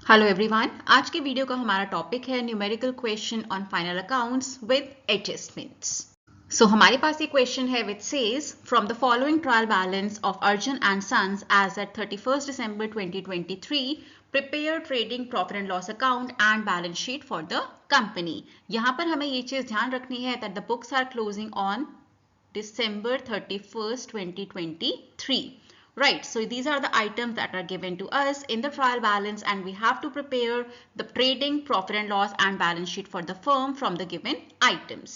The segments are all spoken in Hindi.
हेलो एवरीवन, आज के वीडियो का हमारा टॉपिक है numerical question on final accounts with adjustments. So हमारे पास ये क्वेश्चन है which says from the following trial balance of Arjun and sons as at 31 December 2023 prepare trading profit and loss account and balance sheet for the company. यहाँ पर हमें ये चीज ध्यान रखनी है that the books are closing on December 31st, 2023. Right, so these are the items that are given to us in the trial balance and we have to prepare the trading profit and loss and balance sheet for the firm from the given items.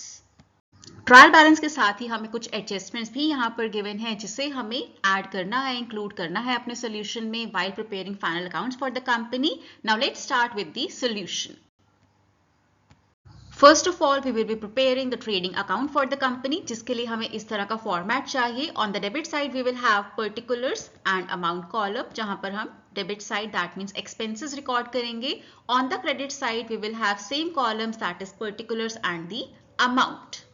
Trial balance के साथ ही हमें कुछ एडजस्टमेंट्स भी यहाँ पर गिवन है जिसे हमें ऐड करना है, इंक्लूड करना है अपने सोल्यूशन में while preparing final accounts for the company. Now let's start with the solution. First of all, we will be preparing the trading account for the company, जिसके लिए हमें इस तरह का फॉर्मेट चाहिए. On the debit side, we will have particulars and amount column, जहां पर हम debit side that means expenses record करेंगे. On the credit side, we will have same columns that is particulars and the amount.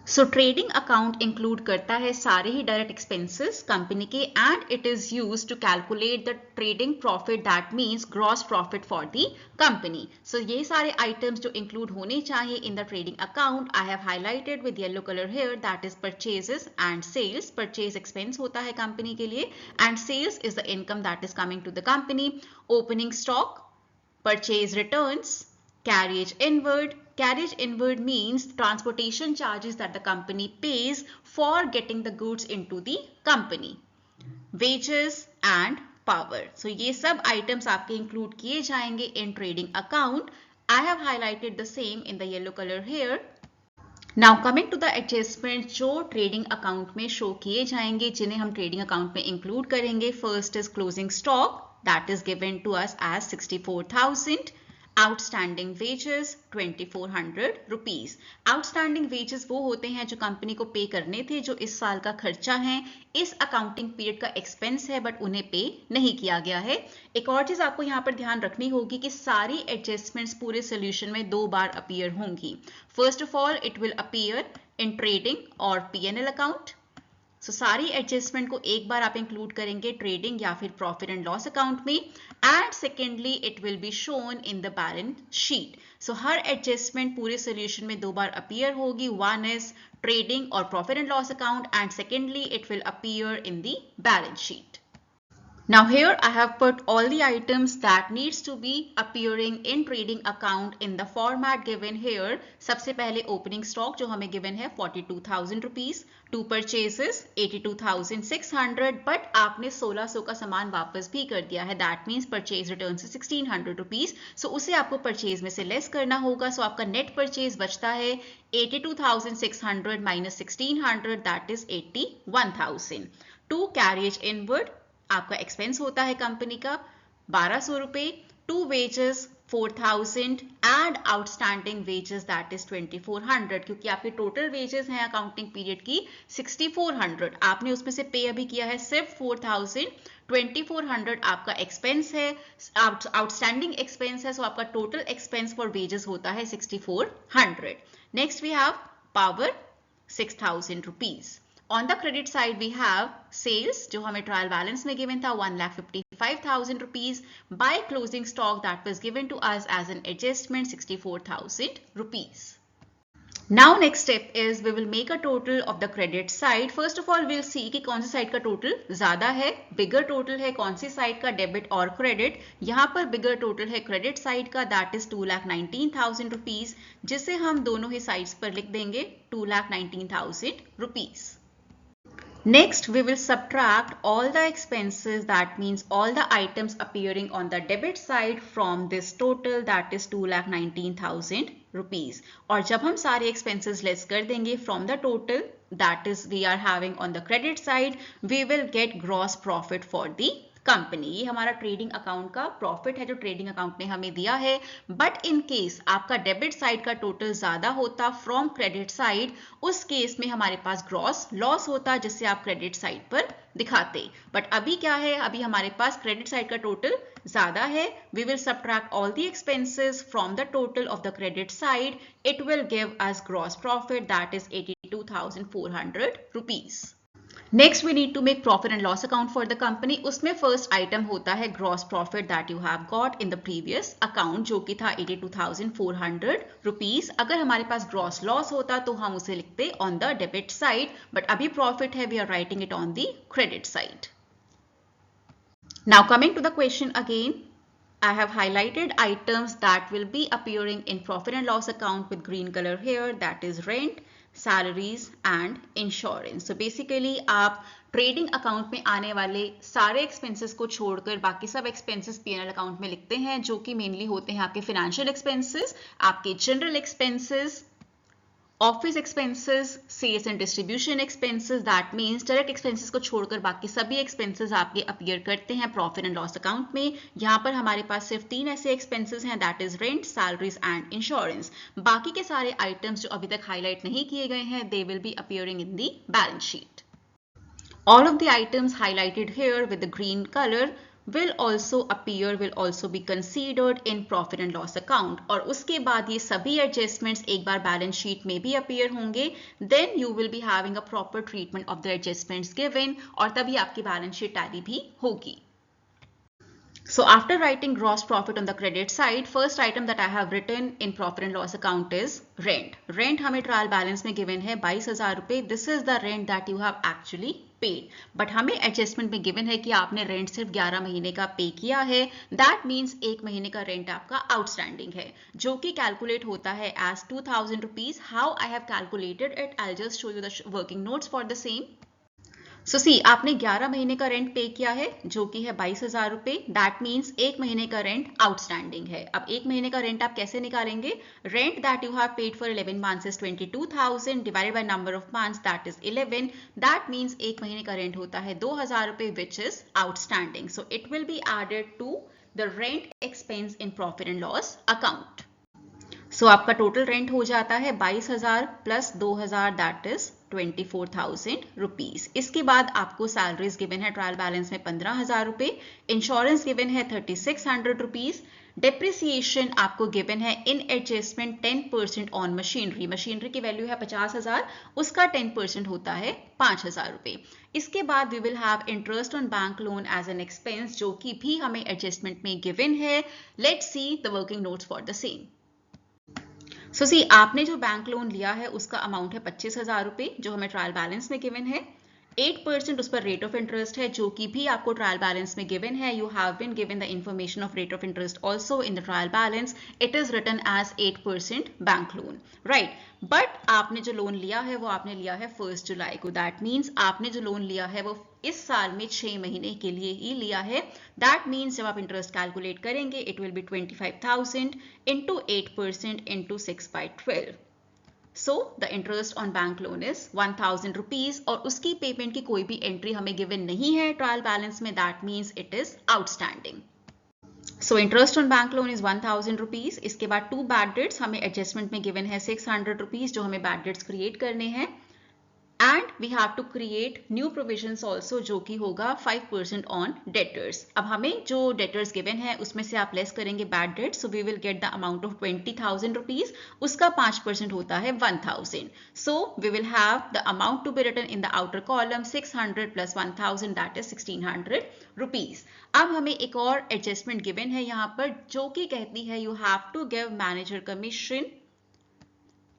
So trading account include करता है सारे ही direct expenses कंपनी के and it is used to calculate the trading profit that means gross profit for the company. So ये सारे items जो include होने चाहिए in the trading account I have highlighted with yellow color here, that is purchases and sales. Purchase expense होता है कंपनी के लिए and sales is the income that is coming to the company. Opening stock, purchase returns, carriage inward. Carriage inward means transportation charges that the company pays for getting the goods into the company. Wages and power. So ये सब items आपके include किए जाएंगे in trading account. I have highlighted the same in the yellow color here. Now coming to the adjustment जो trading account में show किए जाएंगे जिन्हें हम trading account में include करेंगे. First is closing stock that is given to us as 64,000. Outstanding wages 2400 rupees. Outstanding wages वो होते हैं जो कंपनी को पे करने थे, जो इस साल का खर्चा है, इस अकाउंटिंग पीरियड का एक्सपेंस है बट उन्हें पे नहीं किया गया है. एक और चीज आपको यहाँ पर ध्यान रखनी होगी कि सारी एडजस्टमेंट्स पूरे सोल्यूशन में 2 बार अपीयर होंगी. First of all it will appear in trading और पीएनएल अकाउंट. सो सारी एडजस्टमेंट को एक बार आप इंक्लूड करेंगे ट्रेडिंग या फिर प्रॉफिट एंड लॉस अकाउंट में and secondly it will be shown in the balance sheet. So her adjustment पूरे सोल्यूशन में 2 बार अपीयर होगी. वन इज ट्रेडिंग और profit and loss account and secondly it will appear in the balance sheet. Now here I have put all the items that needs to be appearing in trading account in the format given here. सबसे पहले opening stock जो हमें given है 42,000 rupees. Two purchases 82,600 but आपने 1600 का सामान वापस भी कर दिया है. That means purchase return से 1600 rupees. So उसे आपको purchase में से less करना होगा. So आपका net purchase बचता है 82,600 minus 1600 that is 81,000. Two carriage inward आपका एक्सपेंस होता है कंपनी का 1200 रुपए. To wages 4,000 and outstanding wages that is 2400. क्योंकि आपके टोटल वेजेस हैं अकाउंटिंग पीरियड की 6400, आपने उसमें से पे अभी किया है सिर्फ 4,000. 2400 आपका एक्सपेंस है, आउटस्टैंडिंग एक्सपेंस है. सो आपका टोटल एक्सपेंस फॉर वेजेस होता है 6400. Next we have power 6,000 rupees. On the credit side we have sales जो हमें trial balance में given था 1,55,000 rupees. By closing stock that was given to us as an adjustment 64,000 rupees. Now next step is we will make a total of the credit side. First of all we'll see कि कौन सी साइड का टोटल ज्यादा है, बिगर टोटल है कौन सी साइड का डेबिट और क्रेडिट. यहाँ पर बिगर टोटल है क्रेडिट साइड का that is 2,19,000 rupees, जिसे हम दोनों ही साइड्स पर लिख देंगे 2,19,000 rupees. Next, we will subtract all the expenses, that means all the items appearing on the debit side from this total that is 2,19,000 rupees. और जब हम सारे expenses less कर देंगे from the total that is we are having on the credit side, we will get gross profit for the company. ये हमारा ट्रेडिंग अकाउंट का प्रॉफिट है जो ट्रेडिंग अकाउंट ने हमें दिया है. बट इन केस आपका डेबिट साइड का टोटल ज्यादा होता फ्रॉम क्रेडिट साइड, उस केस में हमारे पास ग्रॉस लॉस होता जिससे आप क्रेडिट साइड पर दिखाते. बट अभी क्या है, अभी हमारे पास क्रेडिट साइड का टोटल ज्यादा है. We will subtract all the expenses from the total of the credit side. It will give us gross profit that is 82,400 rupees. Next we need to make profit and loss account for the company. उसमें फर्स्ट आइटम होता है gross profit that you have got in the previous account, जो कि था 82,400 रुपीज। अगर हमारे पास ग्रॉस लॉस होता तो हम उसे लिखते on the debit side, but अभी प्रॉफिट है, we are writing it on the credit side. Now coming to the question again, I have highlighted items that will be appearing in profit and loss account with green color here, that is rent, salaries and insurance. So basically आप ट्रेडिंग अकाउंट में आने वाले सारे एक्सपेंसेस को छोड़कर बाकी सब एक्सपेंसेस पीएनएल अकाउंट में लिखते हैं, जो कि मेनली होते हैं आपके फाइनेंशियल एक्सपेंसेस, आपके general expenses, office expenses, sales and distribution expenses. That means direct expenses को छोड़कर बाकी सभी एक्सपेंसेस आपके अपीयर करते हैं प्रॉफिट एंड लॉस अकाउंट में। यहाँ पर हमारे पास सिर्फ 3 ऐसे एक्सपेंसेस हैं, that is rent, salaries and insurance. बाकी के सारे आइटम्स जो अभी तक हाईलाइट नहीं किए गए हैं, they will be appearing in the balance sheet. All of the items highlighted here with the green color will also appear, will also be considered in profit and loss account। और उसके बाद ये सभी adjustments एक बार balance sheet में भी appear होंगे, then you will be having a proper treatment of the adjustments given, और तभी आपकी balance sheet tally भी होगी। So after writing gross profit on the credit side, first item that I have written in profit and loss account is rent. Rent हमें trial balance में given है 22,000 रुपए। This is the rent that you have actually paid. But हमें adjustment में given है कि आपने rent सिर्फ 11 महीने का पे किया है। That means 1 महीने का rent आपका outstanding है, जो कि calculate होता है as 2,000 rupees. How I have calculated it, I'll just show you the working notes for the same. So see आपने 11 महीने का रेंट पे किया है, जो कि है 22,000 रुपए। दैट मीन्स 1 महीने का रेंट आउटस्टैंडिंग है। अब 1 महीने का रेंट आप कैसे निकालेंगे? Rent that you have paid for 11 months is 22,000 divided by number of months that is 11। That means 1 महीने का रेंट होता है 2,000 रुपए which is outstanding. So it will be added to the rent expense in profit and loss account. So आपका टोटल रेंट हो जाता है 22,000 प्लस 2,000 दैट इज 24,000 रुपीज। इसके बाद आपको सैलरीज गिवन है ट्रायल बैलेंस में 15,000 रुपए, इंश्योरेंस गिवन है 3,600 रुपीज, डेप्रिसिएशन आपको गिवन है इन एडजस्टमेंट 10% ऑन मशीनरी। मशीनरी की वैल्यू है 50,000, उसका 10% होता है 5,000 रुपए। इसके बाद we will have interest on bank loan as an expense, जो कि भी हमें एडजस्टमेंट में गिवन है। Let's see the working notes for the same. So see आपने जो बैंक लोन लिया है उसका अमाउंट है 25,000 रुपए, जो हमें ट्रायल बैलेंस में गिवन है। 8% उस पर रेट ऑफ इंटरेस्ट है, जो कि भी आपको ट्रायल बैलेंस में गिवन है। You have been given the information of rate of interest also in the trial balance. It is written as 8% bank loan, right. But आपने जो लोन लिया है वो आपने लिया है 1 जुलाई को। दैट मीन्स आपने जो लोन लिया है वो इस साल में 6 महीने के लिए ही लिया है। दैट मीन्स जब आप इंटरेस्ट कैलकुलेट करेंगे it will B 25,000 into 8% into 6/12। So the interest on bank loan is 1,000 rupees, और उसकी पेमेंट की कोई भी एंट्री हमें गिवन नहीं है ट्रायल बैलेंस में। That means it is outstanding. So interest on bank loan is 1,000 rupees. इसके बाद 2 बैड डेट्स हमें एडजस्टमेंट में गिवन है 600 रुपीज, जो हमें बैड डेट्स क्रिएट करने हैं। And we have to create new provisions also, जो कि होगा 5% ऑन डेटर्स। अब हमें जो डेटर्स गिवन है उसमें से आप लेस करेंगे bad debt, so we will get the amount of 20,000 rupees. उसका 5% होता है 1,000। So we will have the amount to be written in the outer column 600 plus 1,000 that is 1,600 rupees. अब हमें एक और एडजस्टमेंट गिवन है यहाँ पर, जो कि कहती है you have to give manager commission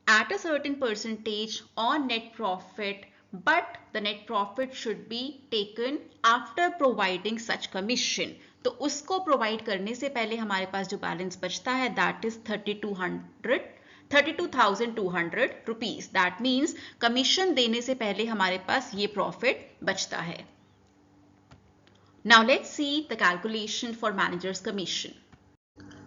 at a certain percentage on net profit, but the net profit should be taken after providing such commission। तो उसको प्रोवाइड करने से पहले हमारे पास जो बैलेंस बचता है that is 32,200 rupees. That means commission देने से पहले हमारे पास ये प्रॉफिट बचता है। Now let's see the calculation for managers commission.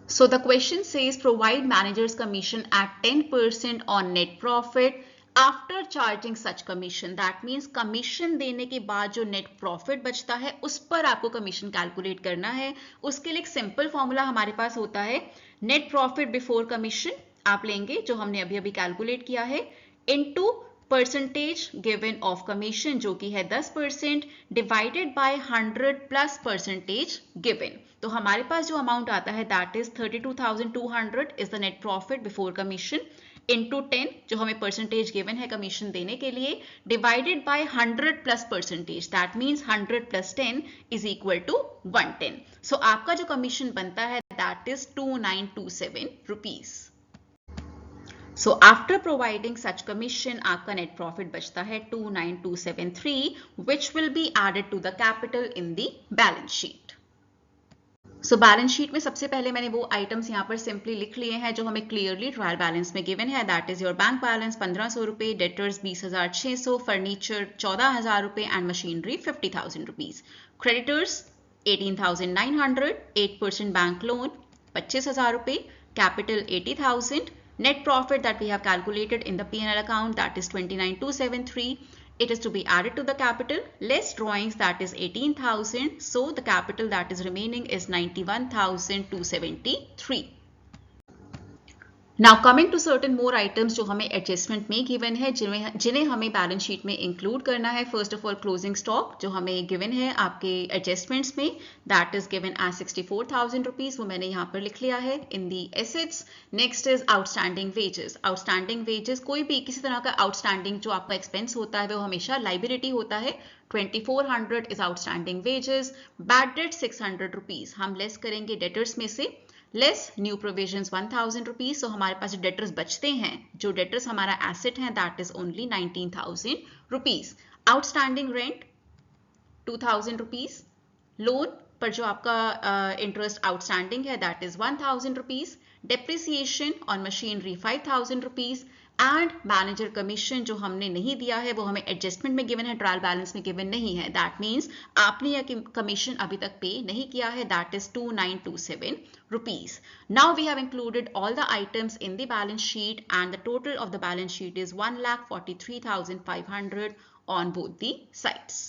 So the question says provide manager's commission at 10% on net profit after charging such commission। That means commission देने के बाद जो net profit बचता है उस पर आपको commission calculate करना है। उसके लिए एक simple formula हमारे पास होता है net profit before commission आप लेंगे, जो हमने अभी अभी calculate किया है, into percentage given of commission, जो कि है 10%, divided by 100 plus percentage given. तो हमारे पास जो अमाउंट आता है that is 32,200 is the net profit before commission. into 10 जो हमें परसेंटेज गिवन है कमीशन देने के लिए, divided by 100 plus percentage, that means 100 plus 10 is equal to 110. So आपका जो कमीशन बनता है that is 2927 rupees. So after providing such commission आपका नेट प्रॉफिट बचता है 29273 which will be added to the capital in the balance sheet. So balance sheet में सबसे पहले मैंने वो आइटम्स यहाँ पर सिंपली लिख लिए हैं जो हमें क्लियरली ट्रायल बैलेंस में गिवन है, that is your bank balance 1500 रुपए, डेटर्स 20,600, फर्नीचर 14,000 रुपए and machinery 50,000 rupees, creditors 18,900, 8% bank loan 25,000 रुपए, capital 80,000, net profit that we have calculated in the P&L account that is 29,273. It is to be added to the capital, less drawings that is 18,000. So the capital that is remaining is 91,273. Now coming to certain more items जो हमें एडजस्टमेंट में गिवन है जिन्हें हमें बैलेंस शीट में इंक्लूड करना है. First of all closing stock जो हमें गिवन है आपके एडजस्टमेंट्स में, that is given as 64,000 rupees, वो मैंने यहाँ पर लिख लिया है in the assets. Next is outstanding wages. Outstanding wages कोई भी किसी तरह का आउटस्टैंडिंग जो आपका एक्सपेंस होता है वो हमेशा लाइबिलिटी होता है. 2400 is outstanding wages. Bad debt 600 rupees हम लेस करेंगे डेटर्स में से, लेस न्यू प्रोविजंस 1000 रुपीज. सो हमारे पास जो डेटर्स बचते हैं, जो डेटर्स हमारा एसेट है, that is only 19,000 rupees. Outstanding rent 2,000 rupees. Loan पर जो आपका इंटरेस्ट आउटस्टैंडिंग है that is 1,000 rupees. Depreciation on machinery 5,000 rupees and manager commission जो हमने नहीं दिया है वो हमें एडजस्टमेंट में गिवन है, ट्रायल बैलेंस में गिवन नहीं है. दैट मीन्स आपने यह कमीशन अभी तक पे नहीं किया है, that is 2927 rupees. Now we have included all the items in the balance sheet and the total of the balance sheet is 1,43,500 on both the sides.